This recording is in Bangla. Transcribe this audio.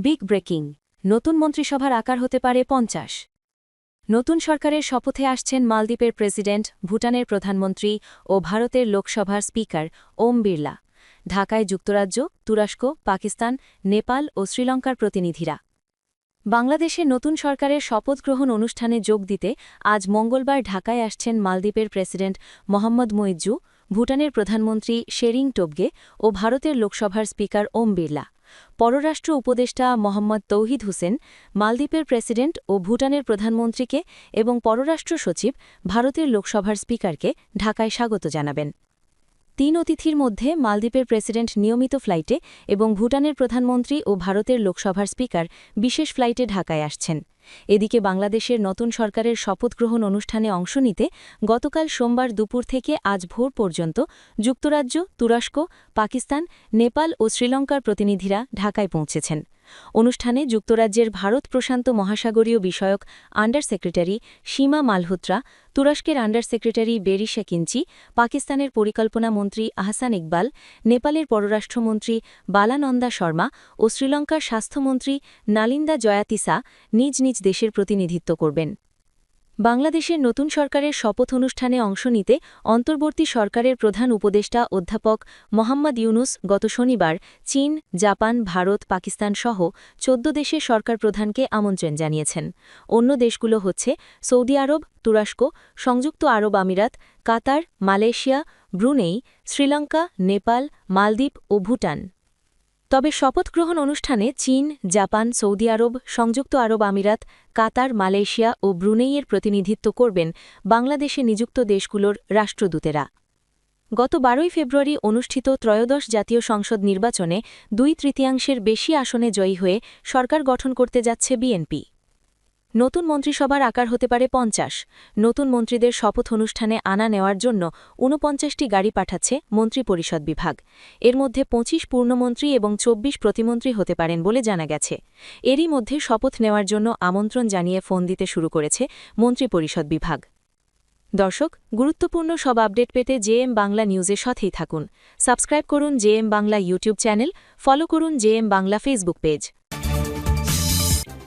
বিগ ব্রেকিং, নতুন মন্ত্রিসভার আকার হতে পারে ৫০। নতুন সরকারের শপথে আসছেন মালদ্বীপের প্রেসিডেন্ট, ভুটানের প্রধানমন্ত্রী ও ভারতের লোকসভার স্পিকার ওম বিড়লা। ঢাকায় যুক্তরাজ্য, তুরস্ক, পাকিস্তান, নেপাল ও শ্রীলঙ্কার প্রতিনিধিরা। বাংলাদেশের নতুন সরকারের শপথ গ্রহণ অনুষ্ঠানে যোগ দিতে আজ মঙ্গলবার ঢাকায় আসছেন মালদ্বীপের প্রেসিডেন্ট মোহাম্মদ মুইজ্জু, ভুটানের প্রধানমন্ত্রী শেরিং টোবগে ও ভারতের লোকসভার স্পিকার ওম বিড়লা। পররাষ্ট্র উপদেষ্টা মোহাম্মদ তৌহিদ হোসেন মালদ্বীপের প্রেসিডেন্ট ও ভুটানের প্রধানমন্ত্রীকে এবং পররাষ্ট্র সচিব ভারতের লোকসভার স্পিকারকে ঢাকায় স্বাগত জানাবেন। ৩ অতিথির মধ্যে মালদ্বীপের প্রেসিডেন্ট নিয়মিত ফ্লাইটে এবং ভুটানের প্রধানমন্ত্রী ও ভারতের লোকসভার স্পিকার বিশেষ ফ্লাইটে ঢাকায় আসছেন। এদিকে বাংলাদেশের নতুন সরকারের শপথ গ্রহণ অনুষ্ঠানে অংশ নিতে গতকাল সোমবার দুপুর থেকে আজ ভোর পর্যন্ত যুক্তরাজ্য, তুরস্ক, পাকিস্তান, নেপাল ও শ্রীলঙ্কার প্রতিনিধিরা ঢাকায় পৌঁছেছেন। অনুষ্ঠানে যুক্তরাজ্যের ভারত প্রশান্ত মহাসাগরীয় বিষয়ক আন্ডার সেক্রেটারি সীমা মালহোত্রা, তুরস্কের আন্ডার সেক্রেটারি বেরিশা কিঞ্চি, পাকিস্তানের পরিকল্পনা মন্ত্রী আহসান ইকবাল, নেপালের পররাষ্ট্রমন্ত্রী বালানন্দা শর্মা ও শ্রীলঙ্কার স্বাস্থ্যমন্ত্রী নালিন্দা জয়াতিসা নিজ নিজ দেশের প্রতিনিধিত্ব করবেন। বাংলাদেশের নতুন সরকারের শপথ অনুষ্ঠানে অংশ নিতে অন্তর্বর্তী সরকারের প্রধান উপদেষ্টা অধ্যাপক মোহাম্মদ ইউনুস গত শনিবার চীন, জাপান, ভারত, পাকিস্তান সহ ১৪ দেশের সরকার প্রধানকে আমন্ত্রণ জানিয়েছেন। অন্য দেশগুলো হচ্ছে সৌদি আরব, তুরস্ক, সংযুক্ত আরব আমিরাত, কাতার, মালয়েশিয়া, ব্রুনেই, শ্রীলঙ্কা, নেপাল, মালদ্বীপ ও ভুটান। তবে শপথ গ্রহণ অনুষ্ঠানে চীন, জাপান, সৌদি আরব, সংযুক্ত আরব আমিরাত, কাতার, মালয়েশিয়া ও ব্রুনেইয়ের প্রতিনিধিত্ব করবেন বাংলাদেশে নিযুক্ত দেশগুলোর রাষ্ট্রদূতেরা। গত ১২ ফেব্রুয়ারি অনুষ্ঠিত ত্রয়োদশ জাতীয় সংসদ নির্বাচনে ২/৩ বেশি আসনে জয়ী হয়ে সরকার গঠন করতে যাচ্ছে বিএনপি। নতুন মন্ত্রিসভার আকার হতে পারে ৫০। নতুন মন্ত্রীদের শপথ অনুষ্ঠানে আনা নেওয়ার জন্য ৪৯টি গাড়ি পাঠাচ্ছে মন্ত্রিপরিষদ বিভাগ। এর মধ্যে ২৫ পূর্ণমন্ত্রী এবং ২৪ প্রতিমন্ত্রী হতে পারেন বলে জানা গেছে। এরই মধ্যে শপথ নেওয়ার জন্য আমন্ত্রণ জানিয়ে ফোন দিতে শুরু করেছে মন্ত্রিপরিষদ বিভাগ। দর্শক, গুরুত্বপূর্ণ সব আপডেট পেতে জেএম বাংলা নিউজের সাথেই থাকুন। সাবস্ক্রাইব করুন JM Bangla YouTube channel, follow করুন জেএম বাংলা ফেসবুক পেজ।